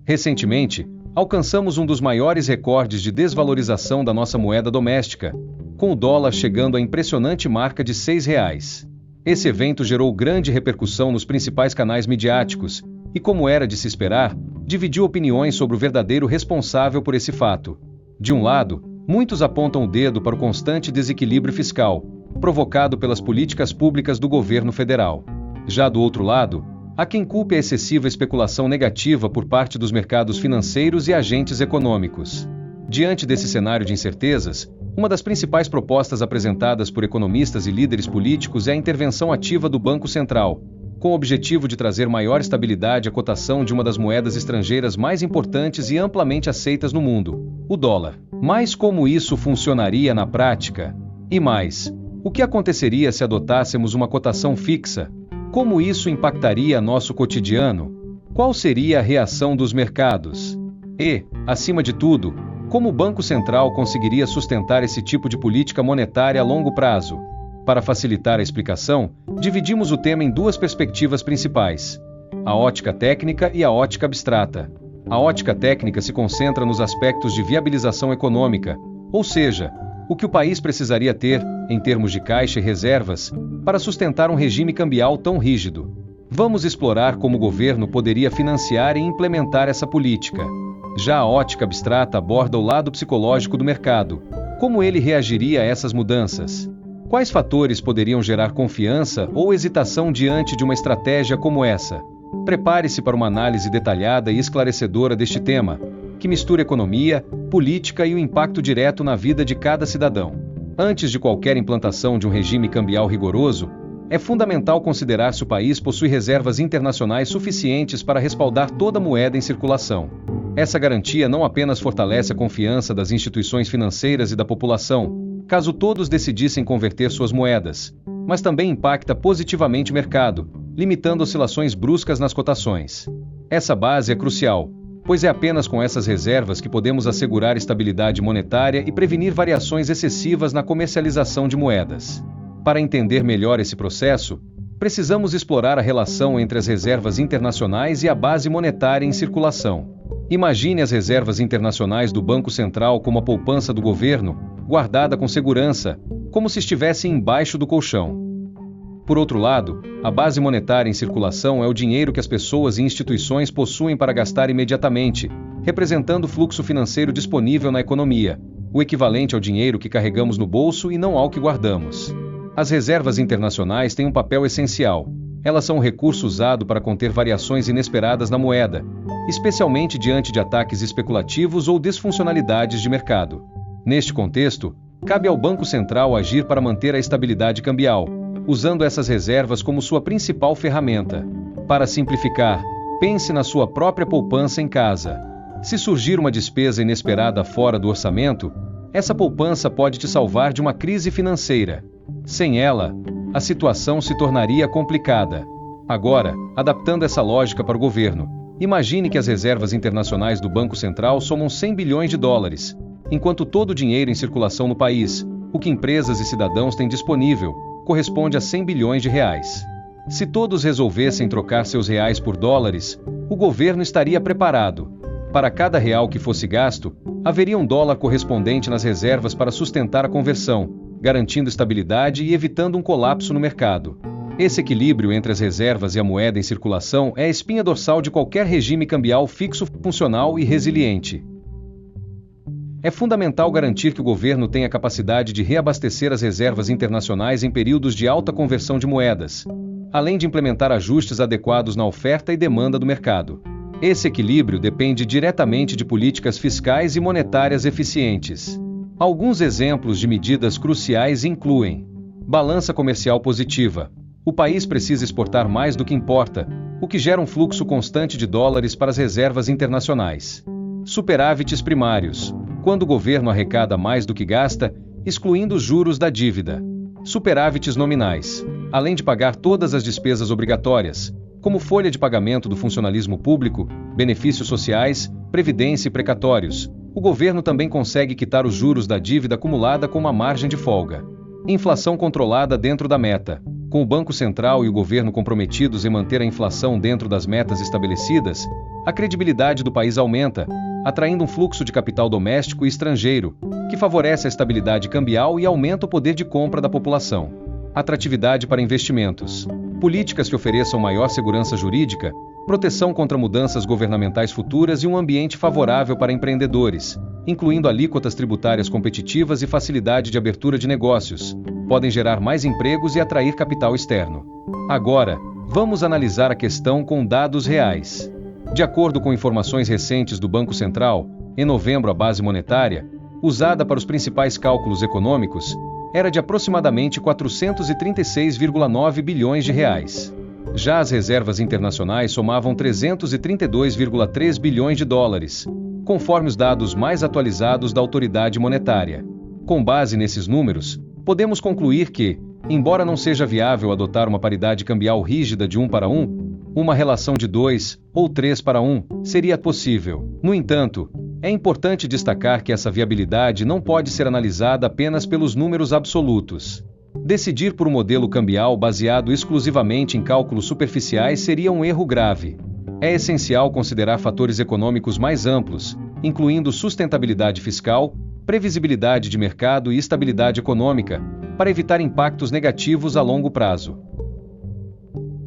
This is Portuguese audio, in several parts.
Recentemente, alcançamos um dos maiores recordes de desvalorização da nossa moeda doméstica, com o dólar chegando à impressionante marca de R$ 6. Esse evento gerou grande repercussão nos principais canais midiáticos e, como era de se esperar, dividiu opiniões sobre o verdadeiro responsável por esse fato. De um lado, muitos apontam o dedo para o constante desequilíbrio fiscal, provocado pelas políticas públicas do governo federal. Já do outro lado, há quem culpe a excessiva especulação negativa por parte dos mercados financeiros e agentes econômicos. Diante desse cenário de incertezas, uma das principais propostas apresentadas por economistas e líderes políticos é a intervenção ativa do Banco Central, com o objetivo de trazer maior estabilidade à cotação de uma das moedas estrangeiras mais importantes e amplamente aceitas no mundo, o dólar. Mas como isso funcionaria na prática? E mais, o que aconteceria se adotássemos uma cotação fixa? Como isso impactaria nosso cotidiano? Qual seria a reação dos mercados? E, acima de tudo, como o Banco Central conseguiria sustentar esse tipo de política monetária a longo prazo? Para facilitar a explicação, dividimos o tema em duas perspectivas principais: a ótica técnica e a ótica abstrata. A ótica técnica se concentra nos aspectos de viabilização econômica, ou seja, o que o país precisaria ter, em termos de caixa e reservas, para sustentar um regime cambial tão rígido. Vamos explorar como o governo poderia financiar e implementar essa política. Já a ótica abstrata aborda o lado psicológico do mercado. Como ele reagiria a essas mudanças? Quais fatores poderiam gerar confiança ou hesitação diante de uma estratégia como essa? Prepare-se para uma análise detalhada e esclarecedora deste tema, que mistura economia, política e o impacto direto na vida de cada cidadão. Antes de qualquer implantação de um regime cambial rigoroso, é fundamental considerar se o país possui reservas internacionais suficientes para respaldar toda a moeda em circulação. Essa garantia não apenas fortalece a confiança das instituições financeiras e da população, caso todos decidissem converter suas moedas, mas também impacta positivamente o mercado, limitando oscilações bruscas nas cotações. Essa base é crucial, pois é apenas com essas reservas que podemos assegurar estabilidade monetária e prevenir variações excessivas na comercialização de moedas. Para entender melhor esse processo, precisamos explorar a relação entre as reservas internacionais e a base monetária em circulação. Imagine as reservas internacionais do Banco Central como a poupança do governo, guardada com segurança, como se estivesse embaixo do colchão. Por outro lado, a base monetária em circulação é o dinheiro que as pessoas e instituições possuem para gastar imediatamente, representando o fluxo financeiro disponível na economia, o equivalente ao dinheiro que carregamos no bolso e não ao que guardamos. As reservas internacionais têm um papel essencial. Elas são um recurso usado para conter variações inesperadas na moeda, especialmente diante de ataques especulativos ou disfuncionalidades de mercado. Neste contexto, cabe ao Banco Central agir para manter a estabilidade cambial, usando essas reservas como sua principal ferramenta. Para simplificar, pense na sua própria poupança em casa. Se surgir uma despesa inesperada fora do orçamento, essa poupança pode te salvar de uma crise financeira. Sem ela, a situação se tornaria complicada. Agora, adaptando essa lógica para o governo, imagine que as reservas internacionais do Banco Central somam 100 bilhões de dólares, enquanto todo o dinheiro em circulação no país, o que empresas e cidadãos têm disponível, corresponde a 100 bilhões de reais. Se todos resolvessem trocar seus reais por dólares, o governo estaria preparado. Para cada real que fosse gasto, haveria um dólar correspondente nas reservas para sustentar a conversão, garantindo estabilidade e evitando um colapso no mercado. Esse equilíbrio entre as reservas e a moeda em circulação é a espinha dorsal de qualquer regime cambial fixo, funcional e resiliente. É fundamental garantir que o governo tenha capacidade de reabastecer as reservas internacionais em períodos de alta conversão de moedas, além de implementar ajustes adequados na oferta e demanda do mercado. Esse equilíbrio depende diretamente de políticas fiscais e monetárias eficientes. Alguns exemplos de medidas cruciais incluem: balança comercial positiva. O país precisa exportar mais do que importa, o que gera um fluxo constante de dólares para as reservas internacionais. Superávites primários. Quando o governo arrecada mais do que gasta, excluindo os juros da dívida. Superávites nominais. Além de pagar todas as despesas obrigatórias, como folha de pagamento do funcionalismo público, benefícios sociais, previdência e precatórios, o governo também consegue quitar os juros da dívida acumulada com uma margem de folga. Inflação controlada dentro da meta. Com o Banco Central e o governo comprometidos em manter a inflação dentro das metas estabelecidas, a credibilidade do país aumenta, atraindo um fluxo de capital doméstico e estrangeiro, que favorece a estabilidade cambial e aumenta o poder de compra da população. Atratividade para investimentos. Políticas que ofereçam maior segurança jurídica, proteção contra mudanças governamentais futuras e um ambiente favorável para empreendedores, incluindo alíquotas tributárias competitivas e facilidade de abertura de negócios, podem gerar mais empregos e atrair capital externo. Agora, vamos analisar a questão com dados reais. De acordo com informações recentes do Banco Central, em novembro a base monetária, usada para os principais cálculos econômicos, era de aproximadamente 436,9 bilhões de reais. Já as reservas internacionais somavam 332,3 bilhões de dólares, conforme os dados mais atualizados da autoridade monetária. Com base nesses números, podemos concluir que, embora não seja viável adotar uma paridade cambial rígida de 1 para 1, uma relação de 2 ou 3 para 1 seria possível. No entanto, é importante destacar que essa viabilidade não pode ser analisada apenas pelos números absolutos. Decidir por um modelo cambial baseado exclusivamente em cálculos superficiais seria um erro grave. É essencial considerar fatores econômicos mais amplos, incluindo sustentabilidade fiscal, previsibilidade de mercado e estabilidade econômica, para evitar impactos negativos a longo prazo.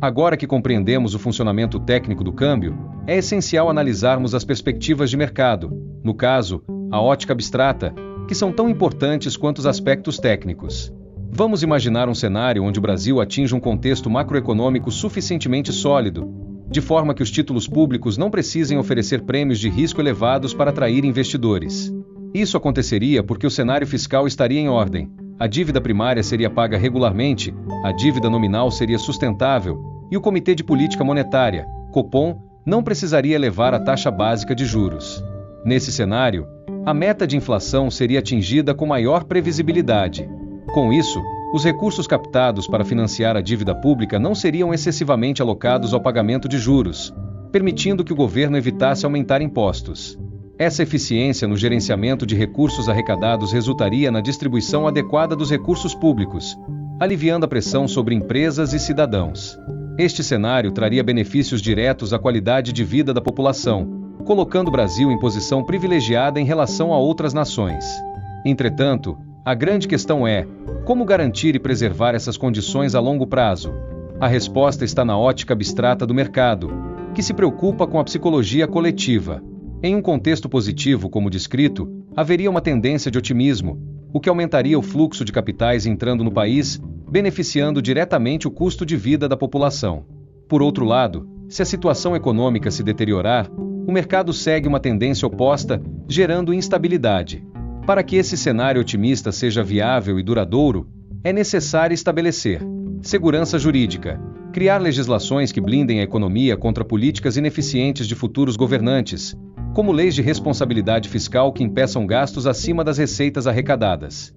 Agora que compreendemos o funcionamento técnico do câmbio, é essencial analisarmos as perspectivas de mercado, no caso, a ótica abstrata, que são tão importantes quanto os aspectos técnicos. Vamos imaginar um cenário onde o Brasil atinge um contexto macroeconômico suficientemente sólido, de forma que os títulos públicos não precisem oferecer prêmios de risco elevados para atrair investidores. Isso aconteceria porque o cenário fiscal estaria em ordem, a dívida primária seria paga regularmente, a dívida nominal seria sustentável, e o Comitê de Política Monetária, Copom, não precisaria elevar a taxa básica de juros. Nesse cenário, a meta de inflação seria atingida com maior previsibilidade. Com isso, os recursos captados para financiar a dívida pública não seriam excessivamente alocados ao pagamento de juros, permitindo que o governo evitasse aumentar impostos. Essa eficiência no gerenciamento de recursos arrecadados resultaria na distribuição adequada dos recursos públicos, aliviando a pressão sobre empresas e cidadãos. Este cenário traria benefícios diretos à qualidade de vida da população, colocando o Brasil em posição privilegiada em relação a outras nações. Entretanto, a grande questão é: como garantir e preservar essas condições a longo prazo? A resposta está na ótica abstrata do mercado, que se preocupa com a psicologia coletiva. Em um contexto positivo como descrito, haveria uma tendência de otimismo, o que aumentaria o fluxo de capitais entrando no país, beneficiando diretamente o custo de vida da população. Por outro lado, se a situação econômica se deteriorar, o mercado segue uma tendência oposta, gerando instabilidade. Para que esse cenário otimista seja viável e duradouro, é necessário estabelecer segurança jurídica, criar legislações que blindem a economia contra políticas ineficientes de futuros governantes, como leis de responsabilidade fiscal que impeçam gastos acima das receitas arrecadadas.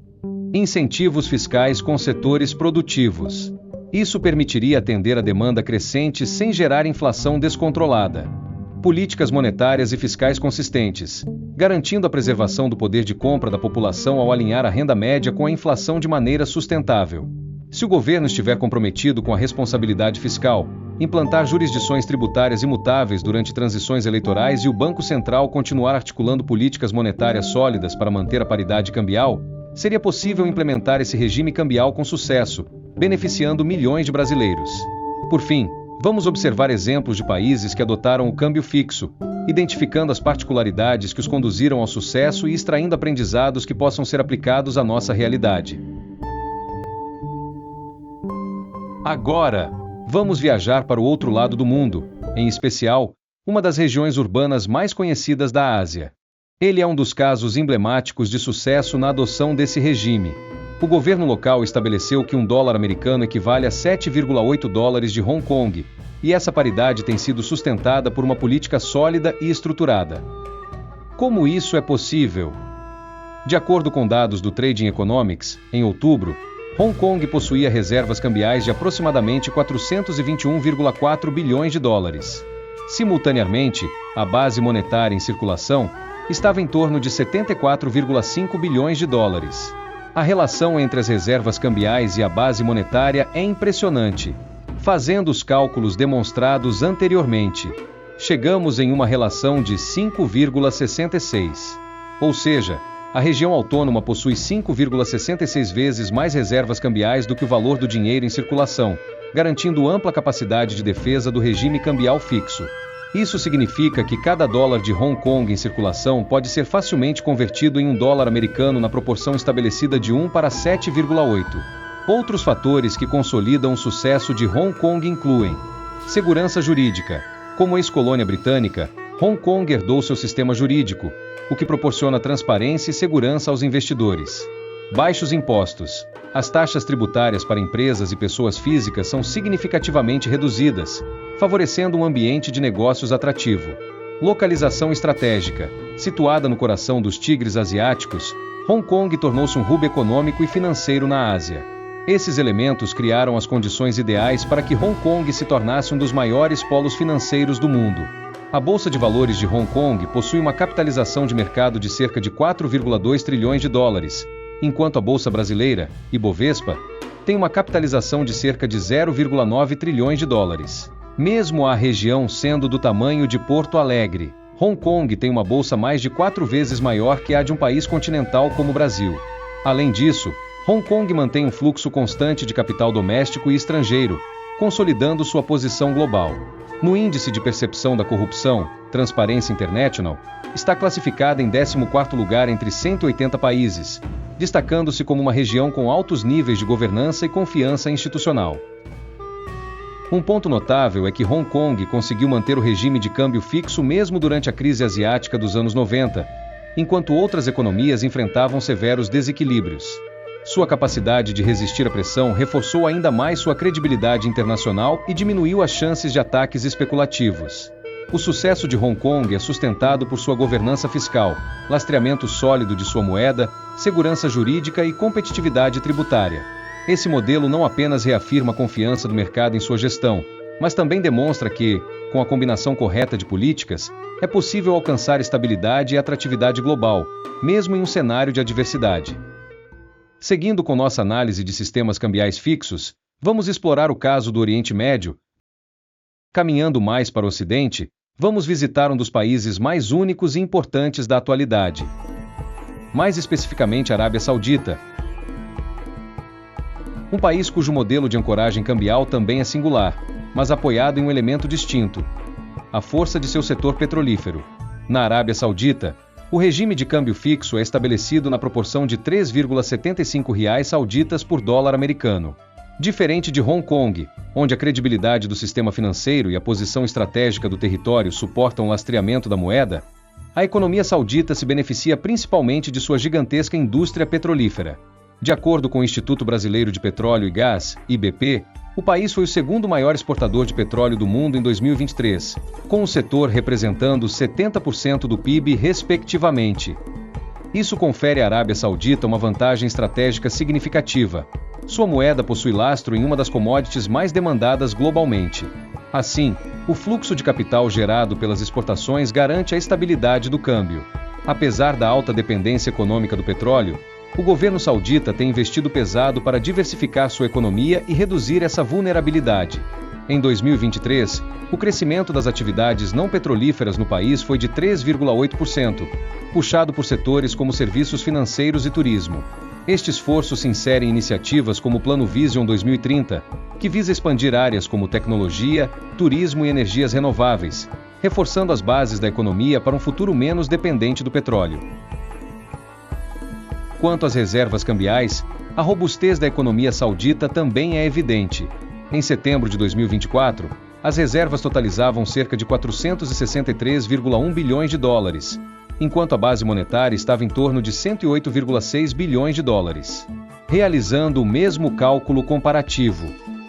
Incentivos fiscais com setores produtivos. Isso permitiria atender a demanda crescente sem gerar inflação descontrolada. Políticas monetárias e fiscais consistentes, garantindo a preservação do poder de compra da população ao alinhar a renda média com a inflação de maneira sustentável. Se o governo estiver comprometido com a responsabilidade fiscal, implantar jurisdições tributárias imutáveis durante transições eleitorais e o Banco Central continuar articulando políticas monetárias sólidas para manter a paridade cambial, seria possível implementar esse regime cambial com sucesso, beneficiando milhões de brasileiros. Por fim, vamos observar exemplos de países que adotaram o câmbio fixo, identificando as particularidades que os conduziram ao sucesso e extraindo aprendizados que possam ser aplicados à nossa realidade. Agora, vamos viajar para o outro lado do mundo, em especial, uma das regiões urbanas mais conhecidas da Ásia. Ele é um dos casos emblemáticos de sucesso na adoção desse regime. O governo local estabeleceu que $1 americano equivale a 7,8 dólares de Hong Kong, e essa paridade tem sido sustentada por uma política sólida e estruturada. Como isso é possível? De acordo com dados do Trading Economics, em outubro, Hong Kong possuía reservas cambiais de aproximadamente 421,4 bilhões de dólares. Simultaneamente, a base monetária em circulação estava em torno de 74,5 bilhões de dólares. A relação entre as reservas cambiais e a base monetária é impressionante. Fazendo os cálculos demonstrados anteriormente, chegamos em uma relação de 5,66. Ou seja, a região autônoma possui 5,66 vezes mais reservas cambiais do que o valor do dinheiro em circulação, garantindo ampla capacidade de defesa do regime cambial fixo. Isso significa que cada dólar de Hong Kong em circulação pode ser facilmente convertido em um dólar americano na proporção estabelecida de 1 para 7,8. Outros fatores que consolidam o sucesso de Hong Kong incluem segurança jurídica. Como ex-colônia britânica, Hong Kong herdou seu sistema jurídico, o que proporciona transparência e segurança aos investidores. Baixos impostos. As taxas tributárias para empresas e pessoas físicas são significativamente reduzidas, favorecendo um ambiente de negócios atrativo. Localização estratégica. Situada no coração dos tigres asiáticos, Hong Kong tornou-se um hub econômico e financeiro na Ásia. Esses elementos criaram as condições ideais para que Hong Kong se tornasse um dos maiores polos financeiros do mundo. A Bolsa de Valores de Hong Kong possui uma capitalização de mercado de cerca de 4,2 trilhões de dólares, enquanto a Bolsa Brasileira, Ibovespa, tem uma capitalização de cerca de 0,9 trilhões de dólares. Mesmo a região sendo do tamanho de Porto Alegre, Hong Kong tem uma bolsa mais de 4 vezes maior que a de um país continental como o Brasil. Além disso, Hong Kong mantém um fluxo constante de capital doméstico e estrangeiro, consolidando sua posição global. No Índice de Percepção da Corrupção, Transparency International, está classificada em 14º lugar entre 180 países, destacando-se como uma região com altos níveis de governança e confiança institucional. Um ponto notável é que Hong Kong conseguiu manter o regime de câmbio fixo mesmo durante a crise asiática dos anos 90, enquanto outras economias enfrentavam severos desequilíbrios. Sua capacidade de resistir à pressão reforçou ainda mais sua credibilidade internacional e diminuiu as chances de ataques especulativos. O sucesso de Hong Kong é sustentado por sua governança fiscal, lastreamento sólido de sua moeda, segurança jurídica e competitividade tributária. Esse modelo não apenas reafirma a confiança do mercado em sua gestão, mas também demonstra que, com a combinação correta de políticas, é possível alcançar estabilidade e atratividade global, mesmo em um cenário de adversidade. Seguindo com nossa análise de sistemas cambiais fixos, vamos explorar o caso do Oriente Médio. Caminhando mais para o Ocidente, vamos visitar um dos países mais únicos e importantes da atualidade. Mais especificamente a Arábia Saudita. Um país cujo modelo de ancoragem cambial também é singular, mas apoiado em um elemento distinto: a força de seu setor petrolífero. Na Arábia Saudita, o regime de câmbio fixo é estabelecido na proporção de 3,75 reais sauditas por dólar americano. Diferente de Hong Kong, onde a credibilidade do sistema financeiro e a posição estratégica do território suportam o lastreamento da moeda, a economia saudita se beneficia principalmente de sua gigantesca indústria petrolífera. De acordo com o Instituto Brasileiro de Petróleo e Gás, IBP, o país foi o segundo maior exportador de petróleo do mundo em 2023, com o setor representando 70% do PIB, respectivamente. Isso confere à Arábia Saudita uma vantagem estratégica significativa. Sua moeda possui lastro em uma das commodities mais demandadas globalmente. Assim, o fluxo de capital gerado pelas exportações garante a estabilidade do câmbio. Apesar da alta dependência econômica do petróleo, o governo saudita tem investido pesado para diversificar sua economia e reduzir essa vulnerabilidade. Em 2023, o crescimento das atividades não petrolíferas no país foi de 3,8%, puxado por setores como serviços financeiros e turismo. Este esforço se insere em iniciativas como o Plano Vision 2030, que visa expandir áreas como tecnologia, turismo e energias renováveis, reforçando as bases da economia para um futuro menos dependente do petróleo. Quanto às reservas cambiais, a robustez da economia saudita também é evidente. Em setembro de 2024, as reservas totalizavam cerca de 463,1 bilhões de dólares, enquanto a base monetária estava em torno de 108,6 bilhões de dólares. Realizando o mesmo cálculo comparativo,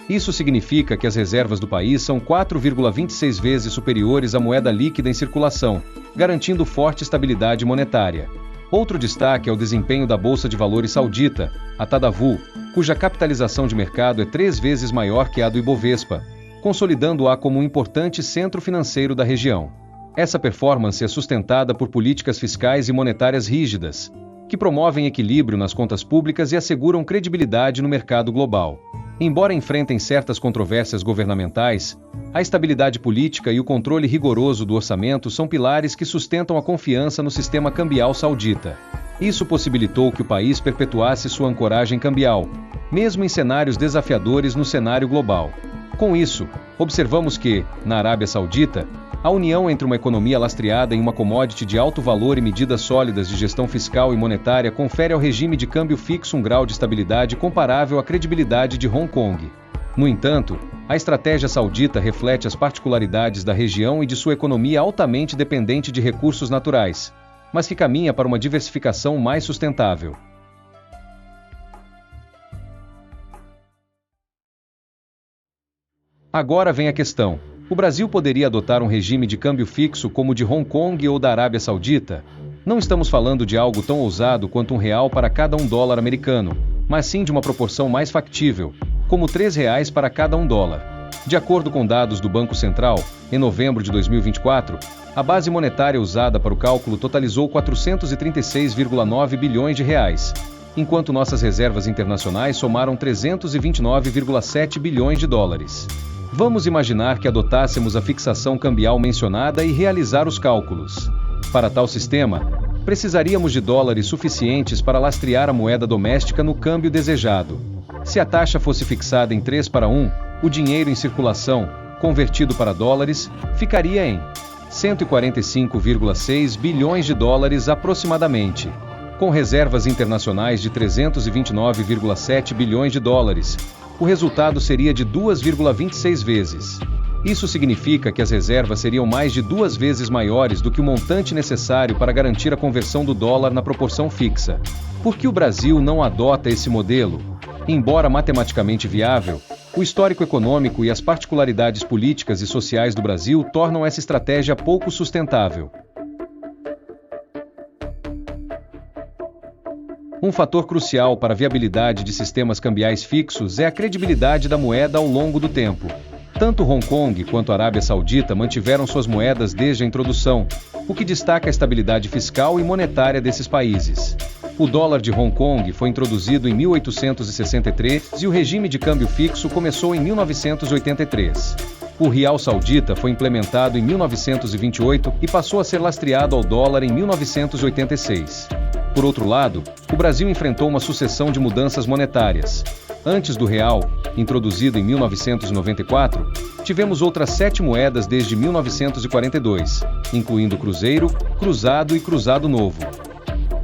isso significa que as reservas do país são 4,26 vezes superiores à moeda líquida em circulação, garantindo forte estabilidade monetária. Outro destaque é o desempenho da Bolsa de Valores saudita, a Tadawul, cuja capitalização de mercado é 3 vezes maior que a do Ibovespa, consolidando-a como um importante centro financeiro da região. Essa performance é sustentada por políticas fiscais e monetárias rígidas, que promovem equilíbrio nas contas públicas e asseguram credibilidade no mercado global. Embora enfrentem certas controvérsias governamentais, a estabilidade política e o controle rigoroso do orçamento são pilares que sustentam a confiança no sistema cambial saudita. Isso possibilitou que o país perpetuasse sua ancoragem cambial, mesmo em cenários desafiadores no cenário global. Com isso, observamos que, na Arábia Saudita, a união entre uma economia lastreada em uma commodity de alto valor e medidas sólidas de gestão fiscal e monetária confere ao regime de câmbio fixo um grau de estabilidade comparável à credibilidade de Hong Kong. No entanto, a estratégia saudita reflete as particularidades da região e de sua economia altamente dependente de recursos naturais, mas que caminha para uma diversificação mais sustentável. Agora vem a questão: o Brasil poderia adotar um regime de câmbio fixo como o de Hong Kong ou da Arábia Saudita? Não estamos falando de algo tão ousado quanto R$1 para cada $1 americano, mas sim de uma proporção mais factível, como R$3 para cada $1. De acordo com dados do Banco Central, em novembro de 2024, a base monetária usada para o cálculo totalizou 436,9 bilhões de reais, enquanto nossas reservas internacionais somaram 329,7 bilhões de dólares. Vamos imaginar que adotássemos a fixação cambial mencionada e realizar os cálculos. Para tal sistema, precisaríamos de dólares suficientes para lastrear a moeda doméstica no câmbio desejado. Se a taxa fosse fixada em 3 para 1, o dinheiro em circulação, convertido para dólares, ficaria em 145,6 bilhões de dólares aproximadamente. Com reservas internacionais de 329,7 bilhões de dólares, o resultado seria de 2,26 vezes. Isso significa que as reservas seriam mais de 2 vezes maiores do que o montante necessário para garantir a conversão do dólar na proporção fixa. Por que o Brasil não adota esse modelo? Embora matematicamente viável, o histórico econômico e as particularidades políticas e sociais do Brasil tornam essa estratégia pouco sustentável. Um fator crucial para a viabilidade de sistemas cambiais fixos é a credibilidade da moeda ao longo do tempo. Tanto Hong Kong quanto a Arábia Saudita mantiveram suas moedas desde a introdução, o que destaca a estabilidade fiscal e monetária desses países. O dólar de Hong Kong foi introduzido em 1863 e o regime de câmbio fixo começou em 1983. O Rial Saudita foi implementado em 1928 e passou a ser lastreado ao dólar em 1986. Por outro lado, o Brasil enfrentou uma sucessão de mudanças monetárias. Antes do real, introduzido em 1994, tivemos outras 7 moedas desde 1942, incluindo cruzeiro, cruzado e cruzado novo.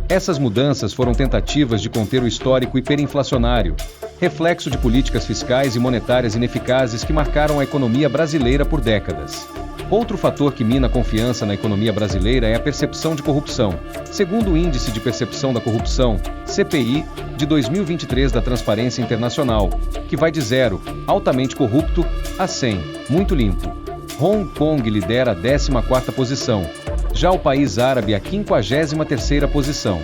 Essas mudanças foram tentativas de conter o histórico hiperinflacionário, reflexo de políticas fiscais e monetárias ineficazes que marcaram a economia brasileira por décadas. Outro fator que mina a confiança na economia brasileira é a percepção de corrupção. Segundo o Índice de Percepção da Corrupção, CPI, de 2023 da Transparência Internacional, que vai de 0, altamente corrupto, a 100, muito limpo. Hong Kong lidera a 14ª posição, já o país árabe a 53ª posição.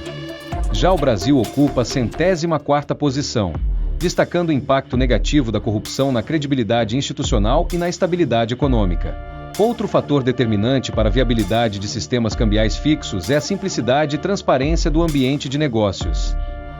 Já o Brasil ocupa a 104ª posição, destacando o impacto negativo da corrupção na credibilidade institucional e na estabilidade econômica. Outro fator determinante para a viabilidade de sistemas cambiais fixos é a simplicidade e transparência do ambiente de negócios.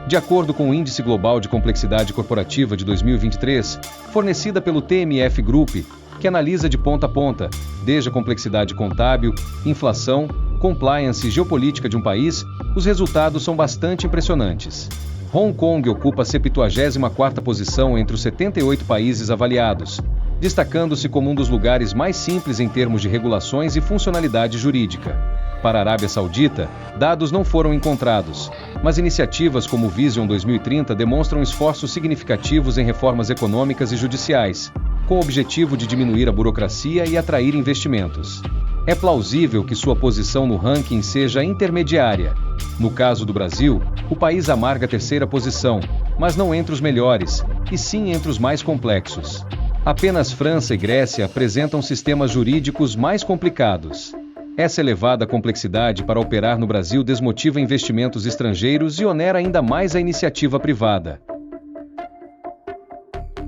De acordo com o Índice Global de Complexidade Corporativa de 2023, fornecida pelo TMF Group, que analisa de ponta a ponta, desde a complexidade contábil, inflação, compliance e geopolítica de um país, os resultados são bastante impressionantes. Hong Kong ocupa a 74ª posição entre os 78 países avaliados, destacando-se como um dos lugares mais simples em termos de regulações e funcionalidade jurídica. Para a Arábia Saudita, dados não foram encontrados, mas iniciativas como o Vision 2030 demonstram esforços significativos em reformas econômicas e judiciais, com o objetivo de diminuir a burocracia e atrair investimentos. É plausível que sua posição no ranking seja intermediária. No caso do Brasil, o país amarga a 3ª posição, mas não entre os melhores, e sim entre os mais complexos. Apenas França e Grécia apresentam sistemas jurídicos mais complicados. Essa elevada complexidade para operar no Brasil desmotiva investimentos estrangeiros e onera ainda mais a iniciativa privada.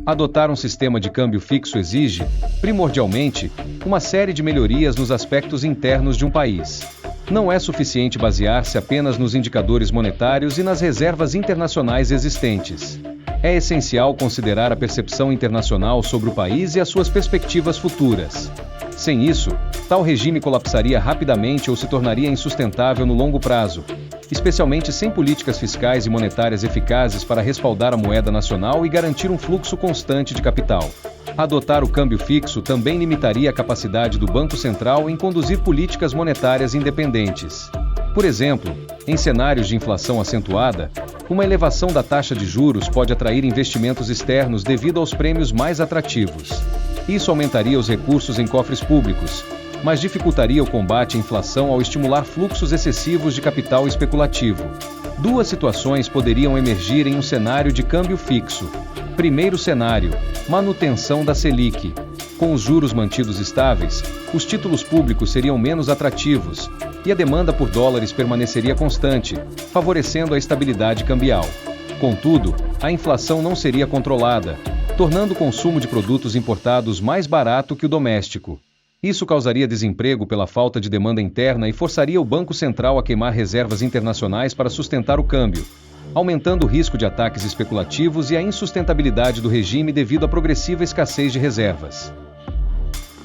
Adotar um sistema de câmbio fixo exige, primordialmente, uma série de melhorias nos aspectos internos de um país. Não é suficiente basear-se apenas nos indicadores monetários e nas reservas internacionais existentes. É essencial considerar a percepção internacional sobre o país e as suas perspectivas futuras. Sem isso, tal regime colapsaria rapidamente ou se tornaria insustentável no longo prazo, especialmente sem políticas fiscais e monetárias eficazes para respaldar a moeda nacional e garantir um fluxo constante de capital. Adotar o câmbio fixo também limitaria a capacidade do Banco Central em conduzir políticas monetárias independentes. Por exemplo, em cenários de inflação acentuada, uma elevação da taxa de juros pode atrair investimentos externos devido aos prêmios mais atrativos. Isso aumentaria os recursos em cofres públicos, mas dificultaria o combate à inflação ao estimular fluxos excessivos de capital especulativo. Duas situações poderiam emergir em um cenário de câmbio fixo. Primeiro cenário: manutenção da Selic. Com os juros mantidos estáveis, os títulos públicos seriam menos atrativos, e a demanda por dólares permaneceria constante, favorecendo a estabilidade cambial. Contudo, a inflação não seria controlada, tornando o consumo de produtos importados mais barato que o doméstico. Isso causaria desemprego pela falta de demanda interna e forçaria o Banco Central a queimar reservas internacionais para sustentar o câmbio, aumentando o risco de ataques especulativos e a insustentabilidade do regime devido à progressiva escassez de reservas.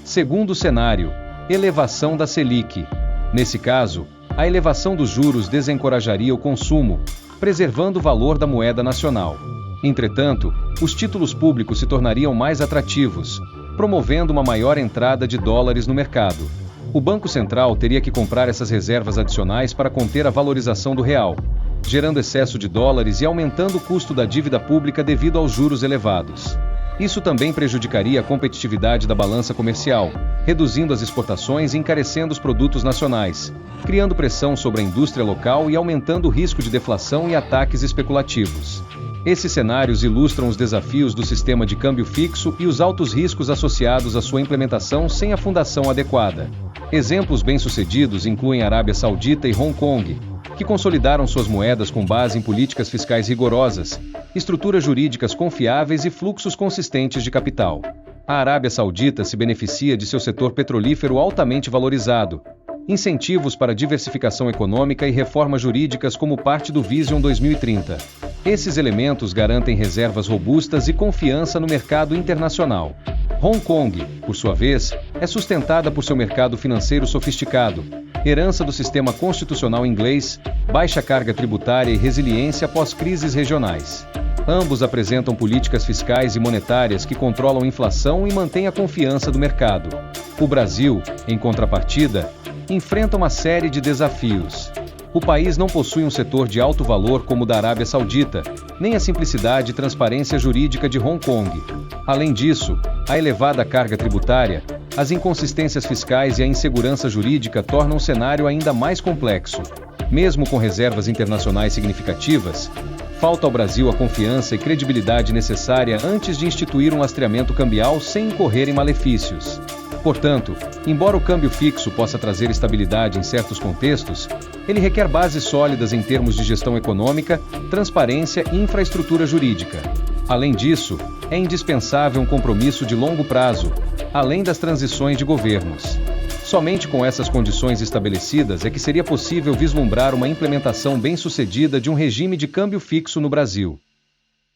Segundo cenário: elevação da Selic. Nesse caso, a elevação dos juros desencorajaria o consumo, preservando o valor da moeda nacional. Entretanto, os títulos públicos se tornariam mais atrativos, promovendo uma maior entrada de dólares no mercado. O Banco Central teria que comprar essas reservas adicionais para conter a valorização do real, gerando excesso de dólares e aumentando o custo da dívida pública devido aos juros elevados. Isso também prejudicaria a competitividade da balança comercial, reduzindo as exportações e encarecendo os produtos nacionais, criando pressão sobre a indústria local e aumentando o risco de deflação e ataques especulativos. Esses cenários ilustram os desafios do sistema de câmbio fixo e os altos riscos associados à sua implementação sem a fundação adequada. Exemplos bem-sucedidos incluem a Arábia Saudita e Hong Kong, que consolidaram suas moedas com base em políticas fiscais rigorosas, estruturas jurídicas confiáveis e fluxos consistentes de capital. A Arábia Saudita se beneficia de seu setor petrolífero altamente valorizado, incentivos para diversificação econômica e reformas jurídicas como parte do Vision 2030. Esses elementos garantem reservas robustas e confiança no mercado internacional. Hong Kong, por sua vez, é sustentada por seu mercado financeiro sofisticado, herança do sistema constitucional inglês, baixa carga tributária e resiliência após crises regionais. Ambos apresentam políticas fiscais e monetárias que controlam a inflação e mantêm a confiança do mercado. O Brasil, em contrapartida, enfrenta uma série de desafios. O país não possui um setor de alto valor como o da Arábia Saudita, nem a simplicidade e transparência jurídica de Hong Kong. Além disso, a elevada carga tributária, as inconsistências fiscais e a insegurança jurídica tornam o cenário ainda mais complexo. Mesmo com reservas internacionais significativas, falta ao Brasil a confiança e credibilidade necessária antes de instituir um lastreamento cambial sem incorrer em malefícios. Portanto, embora o câmbio fixo possa trazer estabilidade em certos contextos, ele requer bases sólidas em termos de gestão econômica, transparência e infraestrutura jurídica. Além disso, é indispensável um compromisso de longo prazo, além das transições de governos. Somente com essas condições estabelecidas é que seria possível vislumbrar uma implementação bem-sucedida de um regime de câmbio fixo no Brasil.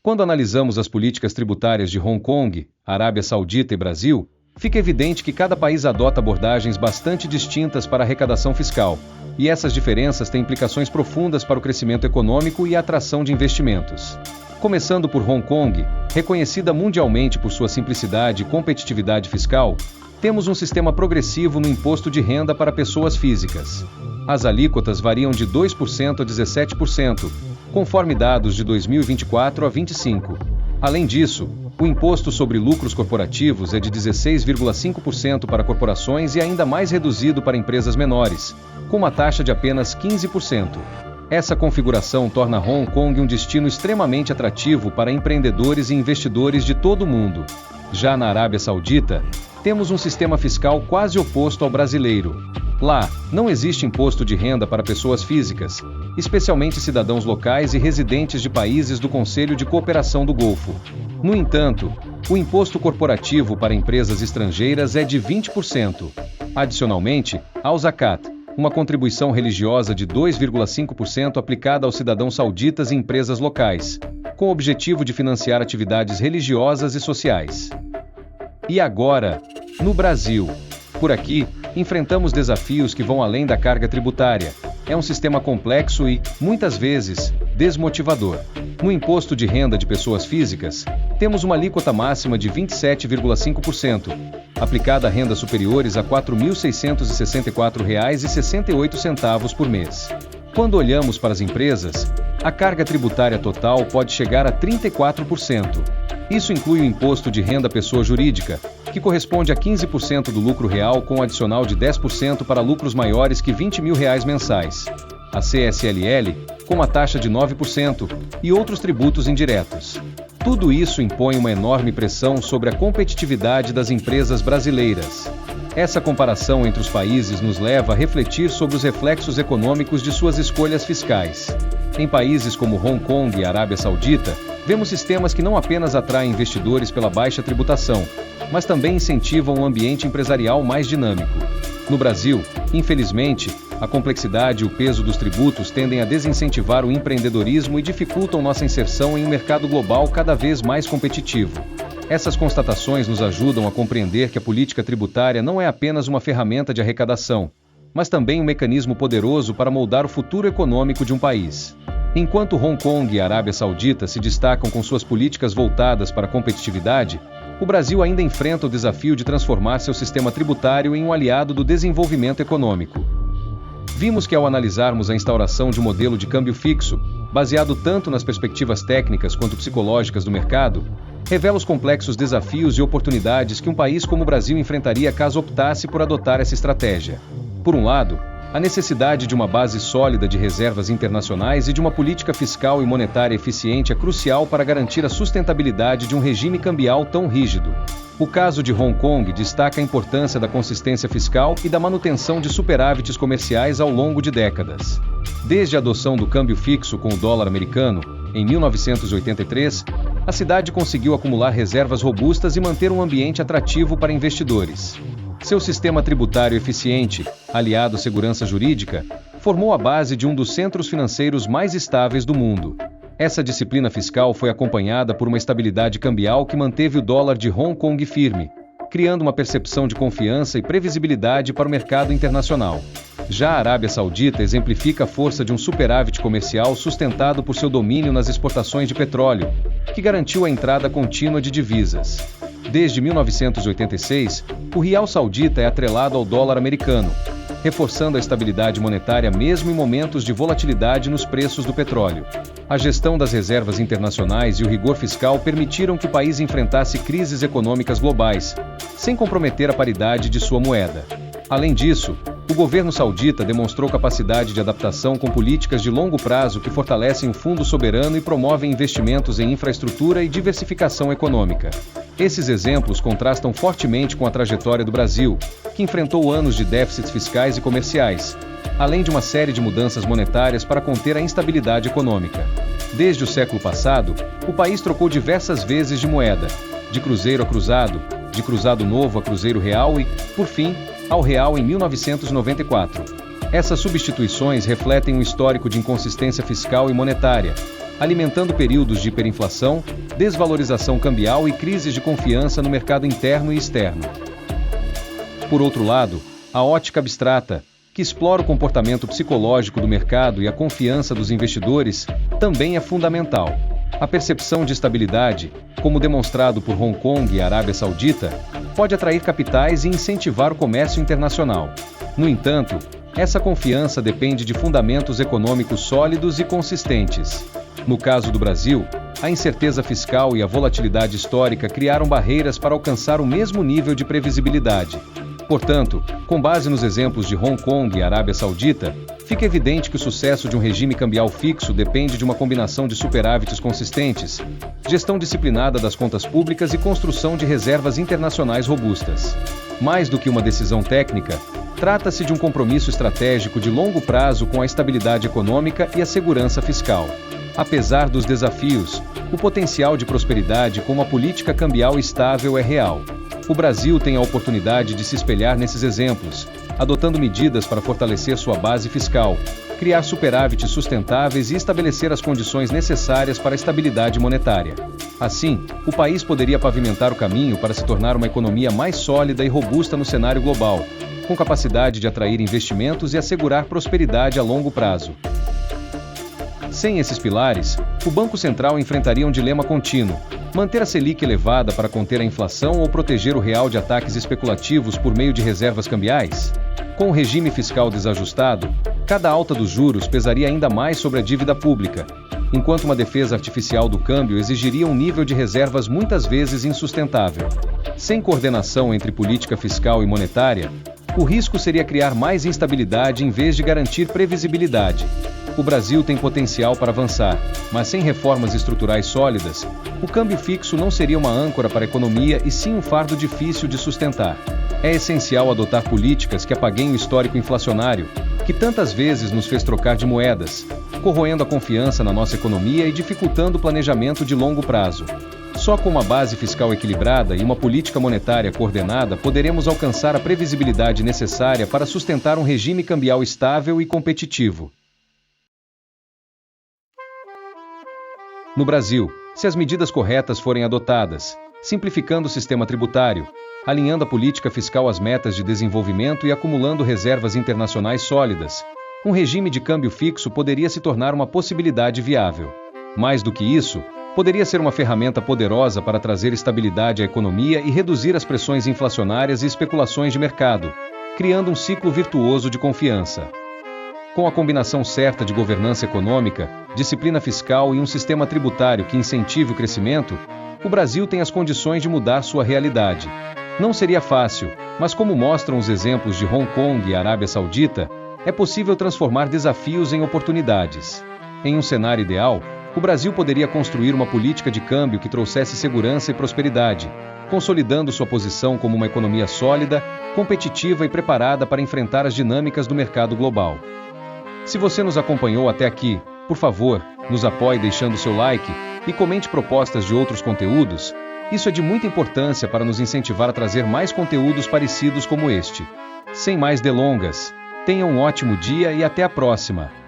Quando analisamos as políticas tributárias de Hong Kong, Arábia Saudita e Brasil, fica evidente que cada país adota abordagens bastante distintas para a arrecadação fiscal, e essas diferenças têm implicações profundas para o crescimento econômico e a atração de investimentos. Começando por Hong Kong, reconhecida mundialmente por sua simplicidade e competitividade fiscal, temos um sistema progressivo no imposto de renda para pessoas físicas. As alíquotas variam de 2% a 17%, conforme dados de 2024 a 25. Além disso, o imposto sobre lucros corporativos é de 16,5% para corporações e ainda mais reduzido para empresas menores, com uma taxa de apenas 15%. Essa configuração torna Hong Kong um destino extremamente atrativo para empreendedores e investidores de todo o mundo. Já na Arábia Saudita, temos um sistema fiscal quase oposto ao brasileiro. Lá, não existe imposto de renda para pessoas físicas, especialmente cidadãos locais e residentes de países do Conselho de Cooperação do Golfo. No entanto, o imposto corporativo para empresas estrangeiras é de 20%. Adicionalmente, há o zakat, uma contribuição religiosa de 2,5% aplicada aos cidadãos sauditas e empresas locais, com o objetivo de financiar atividades religiosas e sociais. E agora, no Brasil? Por aqui, enfrentamos desafios que vão além da carga tributária. É um sistema complexo e, muitas vezes, desmotivador. No imposto de renda de pessoas físicas, temos uma alíquota máxima de 27,5%, aplicada a rendas superiores a R$ 4.664,68 por mês. Quando olhamos para as empresas, a carga tributária total pode chegar a 34%. Isso inclui o imposto de renda pessoa jurídica, que corresponde a 15% do lucro real com um adicional de 10% para lucros maiores que R$ 20 mil mensais. A CSLL, com uma taxa de 9%, e outros tributos indiretos. Tudo isso impõe uma enorme pressão sobre a competitividade das empresas brasileiras. Essa comparação entre os países nos leva a refletir sobre os reflexos econômicos de suas escolhas fiscais. Em países como Hong Kong e Arábia Saudita, vemos sistemas que não apenas atraem investidores pela baixa tributação, mas também incentivam um ambiente empresarial mais dinâmico. No Brasil, infelizmente, a complexidade e o peso dos tributos tendem a desincentivar o empreendedorismo e dificultam nossa inserção em um mercado global cada vez mais competitivo. Essas constatações nos ajudam a compreender que a política tributária não é apenas uma ferramenta de arrecadação, mas também um mecanismo poderoso para moldar o futuro econômico de um país. Enquanto Hong Kong e a Arábia Saudita se destacam com suas políticas voltadas para a competitividade, o Brasil ainda enfrenta o desafio de transformar seu sistema tributário em um aliado do desenvolvimento econômico. Vimos que ao analisarmos a instauração de um modelo de câmbio fixo, baseado tanto nas perspectivas técnicas quanto psicológicas do mercado, revela os complexos desafios e oportunidades que um país como o Brasil enfrentaria caso optasse por adotar essa estratégia. Por um lado, a necessidade de uma base sólida de reservas internacionais e de uma política fiscal e monetária eficiente é crucial para garantir a sustentabilidade de um regime cambial tão rígido. O caso de Hong Kong destaca a importância da consistência fiscal e da manutenção de superávites comerciais ao longo de décadas. Desde a adoção do câmbio fixo com o dólar americano, em 1983, a cidade conseguiu acumular reservas robustas e manter um ambiente atrativo para investidores. Seu sistema tributário eficiente, aliado à segurança jurídica, formou a base de um dos centros financeiros mais estáveis do mundo. Essa disciplina fiscal foi acompanhada por uma estabilidade cambial que manteve o dólar de Hong Kong firme, criando uma percepção de confiança e previsibilidade para o mercado internacional. Já a Arábia Saudita exemplifica a força de um superávit comercial sustentado por seu domínio nas exportações de petróleo, que garantiu a entrada contínua de divisas. Desde 1986, o rial saudita é atrelado ao dólar americano, reforçando a estabilidade monetária mesmo em momentos de volatilidade nos preços do petróleo. A gestão das reservas internacionais e o rigor fiscal permitiram que o país enfrentasse crises econômicas globais, sem comprometer a paridade de sua moeda. Além disso, o governo saudita demonstrou capacidade de adaptação com políticas de longo prazo que fortalecem o fundo soberano e promovem investimentos em infraestrutura e diversificação econômica. Esses exemplos contrastam fortemente com a trajetória do Brasil, que enfrentou anos de déficits fiscais e comerciais, além de uma série de mudanças monetárias para conter a instabilidade econômica. Desde o século passado, o país trocou diversas vezes de moeda, de cruzeiro a cruzado, de cruzado novo a cruzeiro real e, por fim, ao real em 1994. Essas substituições refletem um histórico de inconsistência fiscal e monetária, alimentando períodos de hiperinflação, desvalorização cambial e crises de confiança no mercado interno e externo. Por outro lado, a ótica abstrata, que explora o comportamento psicológico do mercado e a confiança dos investidores, também é fundamental. A percepção de estabilidade, como demonstrado por Hong Kong e a Arábia Saudita, pode atrair capitais e incentivar o comércio internacional. No entanto, essa confiança depende de fundamentos econômicos sólidos e consistentes. No caso do Brasil, a incerteza fiscal e a volatilidade histórica criaram barreiras para alcançar o mesmo nível de previsibilidade. Portanto, com base nos exemplos de Hong Kong e Arábia Saudita, fica evidente que o sucesso de um regime cambial fixo depende de uma combinação de superávites consistentes, gestão disciplinada das contas públicas e construção de reservas internacionais robustas. Mais do que uma decisão técnica, trata-se de um compromisso estratégico de longo prazo com a estabilidade econômica e a segurança fiscal. Apesar dos desafios, o potencial de prosperidade com uma política cambial estável é real. O Brasil tem a oportunidade de se espelhar nesses exemplos, adotando medidas para fortalecer sua base fiscal, criar superávites sustentáveis e estabelecer as condições necessárias para a estabilidade monetária. Assim, o país poderia pavimentar o caminho para se tornar uma economia mais sólida e robusta no cenário global, com capacidade de atrair investimentos e assegurar prosperidade a longo prazo. Sem esses pilares, o Banco Central enfrentaria um dilema contínuo: manter a Selic elevada para conter a inflação ou proteger o real de ataques especulativos por meio de reservas cambiais? Com o regime fiscal desajustado, cada alta dos juros pesaria ainda mais sobre a dívida pública, enquanto uma defesa artificial do câmbio exigiria um nível de reservas muitas vezes insustentável. Sem coordenação entre política fiscal e monetária, o risco seria criar mais instabilidade em vez de garantir previsibilidade. O Brasil tem potencial para avançar, mas sem reformas estruturais sólidas, o câmbio fixo não seria uma âncora para a economia e sim um fardo difícil de sustentar. É essencial adotar políticas que apaguem o histórico inflacionário, que tantas vezes nos fez trocar de moedas, corroendo a confiança na nossa economia e dificultando o planejamento de longo prazo. Só com uma base fiscal equilibrada e uma política monetária coordenada poderemos alcançar a previsibilidade necessária para sustentar um regime cambial estável e competitivo. No Brasil, se as medidas corretas forem adotadas, simplificando o sistema tributário, alinhando a política fiscal às metas de desenvolvimento e acumulando reservas internacionais sólidas, um regime de câmbio fixo poderia se tornar uma possibilidade viável. Mais do que isso, poderia ser uma ferramenta poderosa para trazer estabilidade à economia e reduzir as pressões inflacionárias e especulações de mercado, criando um ciclo virtuoso de confiança. Com a combinação certa de governança econômica, disciplina fiscal e um sistema tributário que incentive o crescimento, o Brasil tem as condições de mudar sua realidade. Não seria fácil, mas como mostram os exemplos de Hong Kong e Arábia Saudita, é possível transformar desafios em oportunidades. Em um cenário ideal, o Brasil poderia construir uma política de câmbio que trouxesse segurança e prosperidade, consolidando sua posição como uma economia sólida, competitiva e preparada para enfrentar as dinâmicas do mercado global. Se você nos acompanhou até aqui, por favor, nos apoie deixando seu like e comente propostas de outros conteúdos. Isso é de muita importância para nos incentivar a trazer mais conteúdos parecidos como este. Sem mais delongas, tenha um ótimo dia e até a próxima!